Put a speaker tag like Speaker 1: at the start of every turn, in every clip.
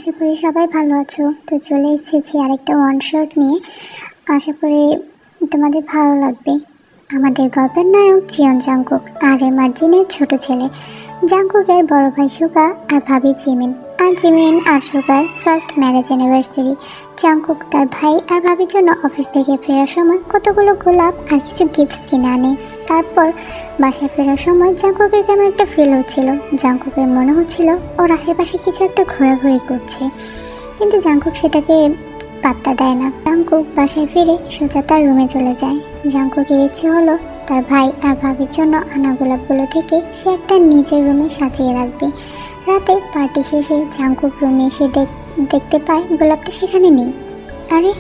Speaker 1: আশা করি সবাই ভালো আছো। তো চলে এসেছি আরেকটা ওয়ান শট নিয়ে। আশা করি তোমাদের ভালো লাগবে। আমাদের গল্পের নায়ক জিয়ন জাংকুক আর এমার জিনের ছোট ছেলে। জাংকুকের বড় ভাই সুগা আর ভাবি জিমিন। আর জিমিন আর সুগার ফার্স্ট ম্যারেজ অ্যানিভার্সারি। জাংকুক তার ভাই আর ভাবির জন্য অফিস থেকে ফেরার সময় কতগুলো গোলাপ আর কিছু গিফটস কিনে আনে। তারপর বাসায় ফেরার সময় জাংকুকের কেমন একটা ফিল হচ্ছিল। জাংকুকের মনে হচ্ছিল ওর আশেপাশে কিছু একটা ঘোরাঘুরি করছে, কিন্তু জাংকুক সেটাকে পাত্তা দেয় না। জাংকুক বাসায় ফিরে সোজা তার রুমে চলে যায়। জাংকুকের ইচ্ছে হলো তার ভাই আর ভাবির জন্য আনা গোলাপগুলো থেকে সে একটা নিজের রুমে সাজিয়ে রাখবে। রাতে পার্টি শেষে জাংকুক রুমে এসে দেখতে পায় গোলাপটা সেখানে নেই। আরে,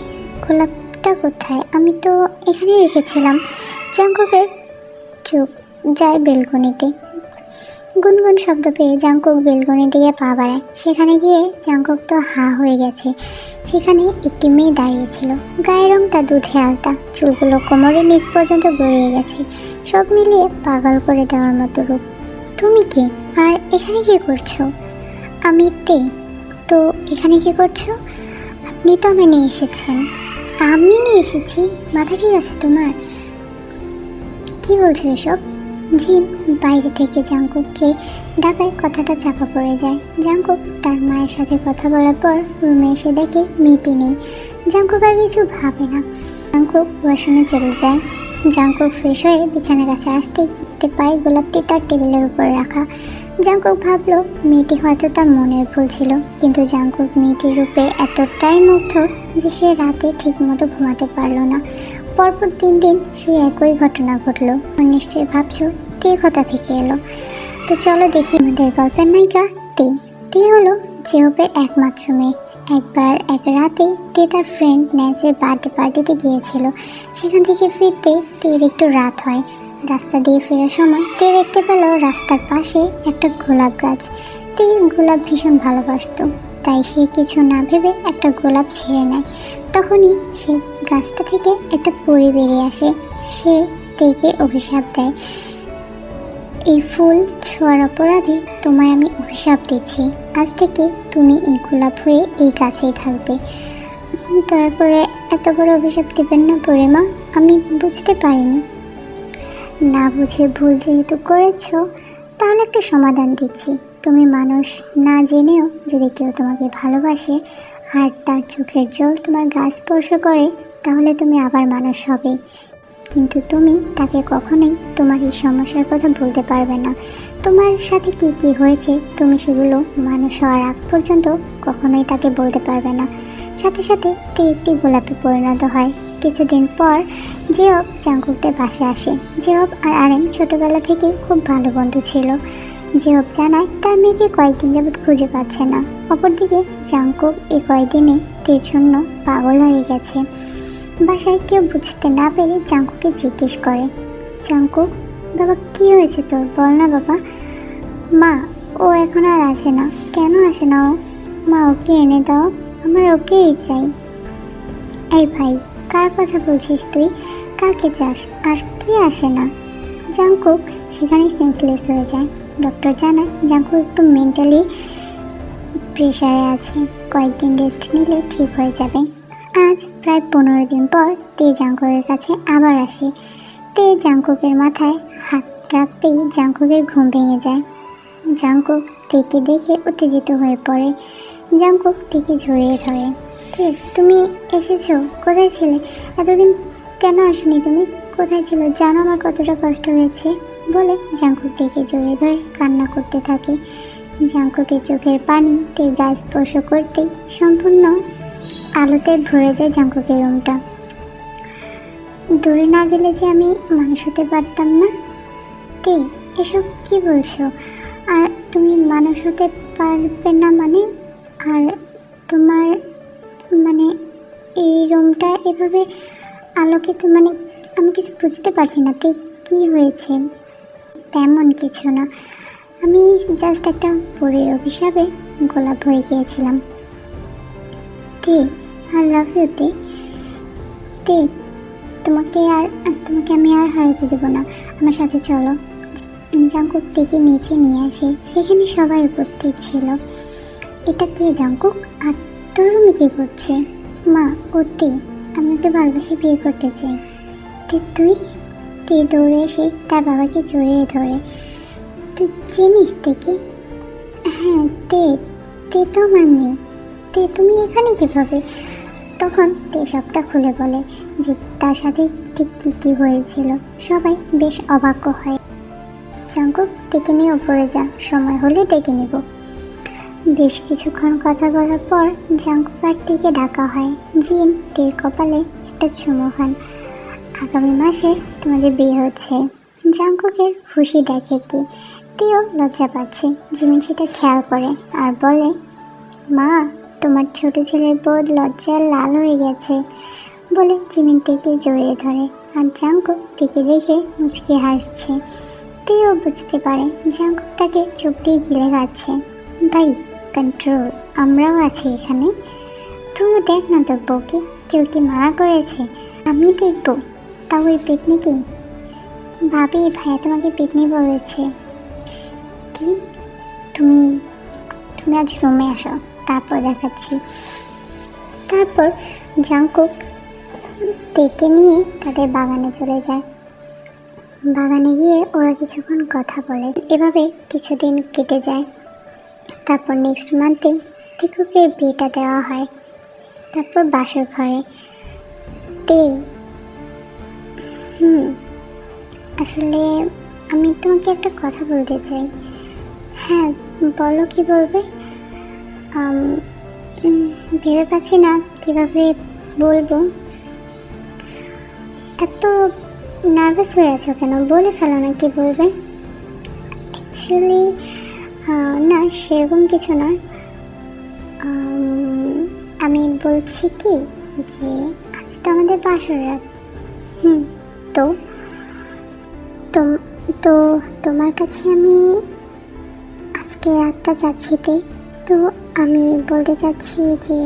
Speaker 1: গোলাপটা কোথায়? আমি তো এখানেই রেখেছিলাম। জাংকুকের চোখ যায় বেলকনিতে। গুনগুন শব্দ পেয়ে জাংকুক বেলকনির দিকে পা বাড়ায়। সেখানে গিয়ে জাংকুক তো হা হয়ে গেছে। সেখানে একটি মেয়ে দাঁড়িয়েছিল। গায়ের রংটা দুধে আলতা, চুলগুলো কোমরের নিচ পর্যন্ত গড়িয়ে গেছে। সব মিলিয়ে পাগল করে দেওয়ার মতো রূপ। তুমি কি? আর এখানে কি করছো? আমি তে। তো এখানে কি করছো? আপনি তো আমি নিয়ে এসেছেন। আমি নিয়ে এসেছি? মাথা ঠিক আছে তোমার? কি বলছো এসব? জিন বাইরে থেকে জাংকুককে ডাকায় কথাটা চাপা পড়ে যায়। জাংকুক তার মায়ের সাথে কথা বলার পর রুমে এসে দেখে মেয়েটি নেই। জাংকুক আর কিছু ভাবে না। জাংকুক ওয়াশরুমে চলে যায়। জাংকুক ফ্রেশ হয়ে বিছানার কাছে আসতে দেখতে পায় গোলাপটি তার টেবিলের উপর রাখা। জাংকুক ভাবলো মেয়েটি হয়তো তার মনের ভুল ছিল, কিন্তু জাংকুক মেয়েটির রূপে এতটাই মুগ্ধ যে সে রাতে ঠিকমতো ঘুমাতে পারলো না। পরপর 3 দিন সে একই ঘটনা ঘটলো। নিশ্চয়ই ভাবছো তে কোথা থেকে এলো। তো চলো দেখি আমাদের গল্পের নায়িকা তে। তে হলো জেহপের একমাত্র মেয়ে। একবার এক রাতে তে তার ফ্রেন্ড ন্যান্সির বার্থডে পার্টিতে গিয়েছিল। সেখান থেকে ফিরতে তের একটু রাত হয়। রাস্তা দিয়ে ফেরার সময় তে দেখতে পেল রাস্তার পাশে একটা গোলাপ গাছ। তে গোলাপ ভীষণ ভালোবাসতো, তাই সে কিছু না ভেবে একটা গোলাপ ছিঁড়ে নেয়। তখনই সে গাছটা থেকে একটা পরী বেরিয়ে আসে। সে তেকে অভিশাপ দেয়, এই ফুল ছোঁয়ার অপরাধে তোমায় আমি অভিশাপ দিচ্ছি। আজ থেকে তুমি এই গোলাপ হয়ে এই গাছেই থাকবে। দয়া করে এত বড় অভিশাপ দেবেন না পরিমা, আমি বুঝতে পারিনি। না বুঝে ভুল যেহেতু করেছো, তাহলে একটা সমাধান দিচ্ছি। তুমি মানুষ না জেনেও যদি কেউ তোমাকে ভালোবাসে আর তার চোখের জল তোমার গা স্পর্শ করে, তাহলে তুমি আবার মানুষ হবে। কিন্তু তুমি তাকে কখনোই তোমার এই সমস্যার কথা বলতে পারবে না। তোমার সাথে কি কি হয়েছে তুমি সেগুলো মানুষ হওয়ার আগ পর্যন্ত কখনোই তাকে বলতে পারবে না। সাথে সাথে তে একটি গোলাপে পরিণত হয়। কিছুদিন পর জেহব জাংকুকদের বাসে আসে। জেহব আর আরেম ছোটবেলা থেকে খুব ভালো বন্ধু ছিল। জেহব জানায় তার মেয়েকে কয়েকদিন যাবৎ খুঁজে পাচ্ছে না। অপরদিকে জাংকুক এই কয়েকদিনে তের জন্য পাগল হয়ে গেছে। বাসায় কেউ বুঝতে না পেরে জাংকুককে জিজ্ঞেস করে, জাংকুক বাবা কি হয়েছে তোর, বল না বাবা। মা, ও এখন আর আসে না। কেন আসে না ও? মা, ওকে এনে দাও, আমার ওকেই চাই। এই ভাই, কার কথা বলছিস তুই? কাকে চাস? আর কে আসে না? জাংকুক সেখানে সেন্সলেস হয়ে যায়। ডক্টর জানায় জাংকুক একটু মেন্টালি প্রেশারে আছে, কয়েকদিন রেস্ট নিলে ঠিক হয়ে যাবে। আজ প্রায় 15 দিন পর তে জাংকুকের কাছে আবার আসে। তে জাংকুকের মাথায় হাত রাখতেই জাংকুকের ঘুম ভেঙে যায়। জাংকুক তেকে দেখে উত্তেজিত হয়ে পড়ে। জাংকুক তেকে জড়িয়ে ধরে। তে, তুমি এসেছো? কোথায় ছিলে এতদিন? কেন আসনি তুমি? কোথায় ছিল? জানো আমার কতটা কষ্ট হয়েছে বলে জাংকুক তেকে জড়িয়ে ধরে কান্না করতে থাকে। জাংকুকের চোখের পানি তে গা স্পর্শ করতেই সম্পূর্ণ আলোতে ভরে যায় জাংকুকের রুমটা। দূরে না গেলে যে আমি মানুষ হতে পারতাম না। তে, এসব কি বলছো? আর তুমি মানুষ হতে পারবে না মানে? আর তোমার মানে এই রুমটা এভাবে আলোকিত মানে আমি কিছু বুঝতে পারছি না। তে, কি হয়েছে? তেমন কিছু না, আমি জাস্ট একটা পরীর অভিশাপে গোলাপ হয়ে গিয়েছিলাম। তে, আই লাভ ইউ তে। তে, তোমাকে আমি আর হারাতে দেবো না, আমার সাথে চলো। জাংকুক তেকে নিচে নিয়ে আসে। সেখানে সবাই উপস্থিত ছিল। এটা কে জাঙ্কুক? আর তোর রুমে কি করছে? মা, ওতে আমি ওকে ভালোবেসে বিয়ে করতে চাই। তুই তুই দৌড়ে এসে তার বাবাকে জড়িয়ে ধরে, তুই চিনিস থেকে? হ্যাঁ, তে তে তো আমার মেয়ে। তে তুমি এখানে কিভাবে? তখন তে সবটা খুলে বলে যে তার সাথে ঠিক কী কী হয়েছিল। সবাই বেশ অবাক হয়। জাঙ্কুক, তেকে নিয়ে ওপরে যা, সময় হলে ডেকে নিব। বেশ কিছুক্ষণ কথা বলার পর জাঙ্কুক আর তেকে ডাকা হয়। জিন তের কপালে একটা চুমু খান। আগামী মাসে তোমাদের বিয়ে হচ্ছে। জাঙ্কুকের খুশি দেখে কি তেও লজ্জা পাচ্ছে। জিমিন সেটা খেয়াল করে আর বলে, মা, তোমার ছোট ছেলের বোধ লজ্জায় লাল হয়ে গেছে। বলে জিমিন তেকে জড়িয়ে ধরে আর জাঙ্কুক তেকে দেখে মুচকি হাসছে। তেও বুঝতে পারে জাঙ্কুক তাকে চোখ দিয়ে গিলে খাচ্ছে। ভাই, কন্ট্রোল, আমরাও আছি এখানে। তুইও দেখ না তোর বউকে, কেউ কি মানা করেছে? আমি দেখবো, তাও ওই পেতনি কি? ভাবি, ভাইয়া তোমাকে পেতনি বলেছে। কি? তুমি তুমি আজ রুমে আসো, তারপর দেখাচ্ছি। তারপর জাঙ্কুক তেকে নিয়ে তাদের বাগানে চলে যায়। বাগানে গিয়ে ওরা কিছুক্ষণ কথা বলে। এভাবে কিছুদিন কেটে যায়। তারপর নেক্সট মান্থে তেকুকে বিয়েটা দেওয়া হয়। তারপর বাসর ঘরে তে, আসলে আমি তোমাকে একটা কথা বলতে চাই। হ্যাঁ, বলো, কি বলবে? ভেবে পাচ্ছি না কিভাবে বলবো। এত নার্ভাস হয়ে আছো কেন? বলে ফেলো না, কি বলবে। অ্যাকচুয়ালি না, সেরকম কিছু না। আমি বলছি কি যে আজ তো আমাদের বাসর রাত। তো তো তোমার কাছে আমি আজকে রাতটা চাচ্ছিতে। তো আমি বলতে চাচ্ছি যে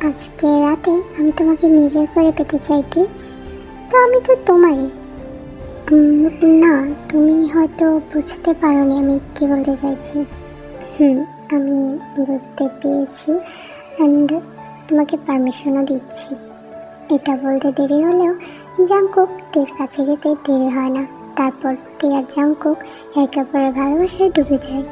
Speaker 1: আজকে রাতে আমি তোমাকে নিজের করে পেতে চাইতে। তো আমি তো তোমারই। না, তুমি হয়তো বুঝতে পারোনি আমি কি বলতে চাইছি। আমি বুঝতে পেরেছি অ্যান্ড তোমাকে পারমিশনও দিচ্ছি। এটা বলতে দেরি হলেও জাঙ্কুক তের কাছে যেতে দেরি হয় না। তারপর তে আর জাঙ্কুক একে অপরের ভালোবাসায় ডুবে যায়।